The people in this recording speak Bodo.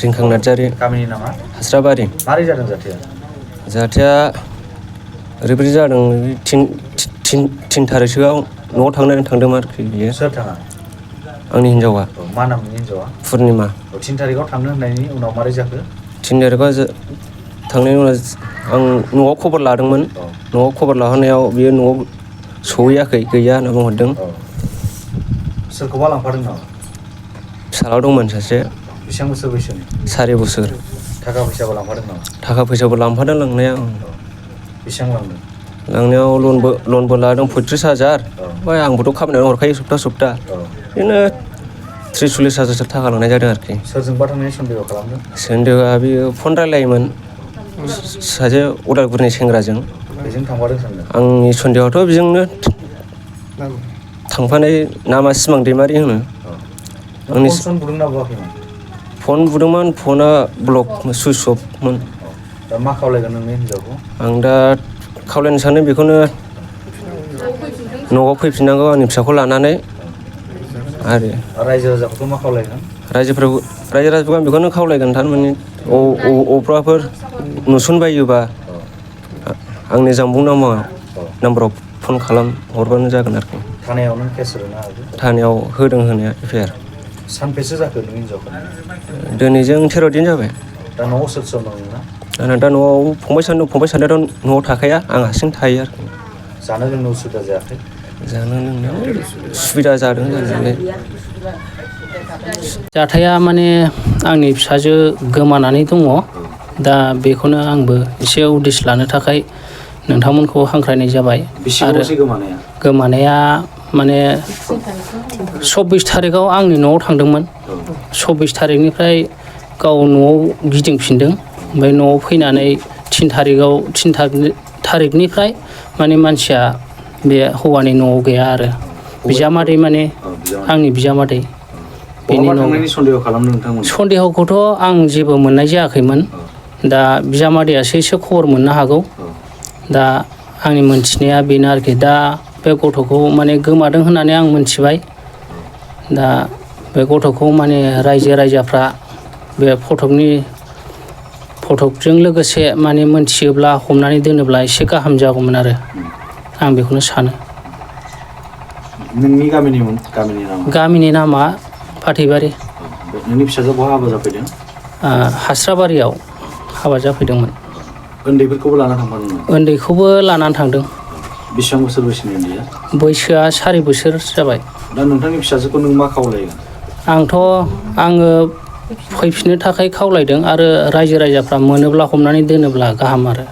रिंखां नार्जारि। गामिनि नामा? हास्राबारि। मारै जादों जाथाया? जाथाया ओरैबायदि जादों थिन थारिखसोआव न'आव थांदोंमोन आरोखि बियो। सोर थाङा? आंनि हिन्जावा। मा नामनि हिन्जावा? पुर्निमा। 3 तारिखआव थांनो होननायनि उनाव मारै जाखो? 3 तारिखआव थांनायनि उनाव आं न'आव खबर लादोंमोन। न'आव खबर लाहरनायाव बियो न'आव सहैयाखै, गैया होनना बुंहरदों। सोरखौबा लांफादों नामा? फिसाला दंमोन सासे। बेसेबां बोसोर बैसोनि? 4 बोसोर। थाखा फैसाबो लांफादों नामा? थाखा फैसाबो लांफादों लांनाया। बेसेबां लांदों? लांनायाव लनबो लादों 35,000। ओमफ्राय आंबोथ' खामायनानै हरखायो सप्ता। बिदिनो 30-40 हाजारसो थाखा लांनाय जादों आरोखि। सोरजोंबा थांनायनि सन्देह खालामदों? सन्देहआ बियो फन रायलायोमोन सासे उदालगुरिनि सेंग्राजों। बेजों थांफादों सानदों? आंनि सन्देहआथ' बेजोंनो थांफानाय नामा सिमां दैमारि होनो। आंनि फन बुदोंना बुआखैमोन? फन बुदोंमोन, फना ब्लक सुइस अफमोन। दा मा खावलायगोन नोंनि हिन्जावखौ? आं दा खावलायनो सानो बेखौनो न'आव फैफिननांगौ आंनि फिसाखौ लानानै। आरो रायजो राजाफोरखौ मा खावलायगोन? रायजो राजाफोरखौ आं बेखौनो खावलायगोन थारमाने अबावबाफोर नुसनबायोबा आंनि जानबुं नाम्बाराव फन हरबानो जागोन आरोखि। थानायाव नों केस होदोंना? थानायाव होदों होनाया FIR। सानबेसे जाखो नों हिन्जावखौ? दिनैजों 13 दिन जाबाय। दा न'आव सोर दं नोंना? आंना दा न'आव फंबाय सानैयाथ' न'आव थाखाया, आं हारसिं थायो आरोखि। जानो लोंनो उसुबिदा जायाखै? जानो लोंनायाव सुबिदा जादों जानायालाय। जाथाया माने आंनि फिसाजो गोमानानै दङ। दा बेखौनो आंबो एसे उदिस लानो थाखाय नोंथांमोनखौ हांख्रायनाय जाबाय। आरो गोमानाया माने 24 तारिखआव आंनि न'आव थांदोंमोन। 24 तारिखनिफ्राय गाव न'आव गिदिंफिनदों। ओमफ्राय न'आव फैनानै 3 तारिखनिफ्राय माने मानसिया बे हौवानि न'आव गैया आरो। बिजामादै माने आंनि बिजामादै। बेनि सन्देहखौथ' आं जेबो मोननाय जायाखैमोन। दा बिजामादैयासो एसे खबर मोननो हागौ। दा आंनि मोनथिनाया बेनो आरोखि। दा बे गथ'खौ माने गोमादों होननानै आं मोनथिबाय। दा बे गथ'खौ माने रायजो राजाफ्रा बे फटकजों लोगोसे माने मोनथियोब्ला हमनानै दोनोब्ला एसे गाहाम जागौमोन आरो आं बेखौनो सानो। नोंनि गामिनि नामा फाथैबारि। नोंनि फिसाजोआ बहा हाबा जाफैदों? हास्राबारियाव हाबा जाफैदोंमोन। उन्दैफोरखौबो लाना थांफादोंमोन? उन्दैखौबो लानानै थांदों। बेसेबां बोसोर बैसोनि उन्दैया? बैसोआ 4 बोसोर जाबाय। दा नोंथांनि फिसाजोखौ नों मा खावलायगोन? आङो फैफिननो थाखाय खावलायदों आरो रायजो राजाफ्रा मोनोब्ला हमनानै दोनोब्ला गाहाम आरो।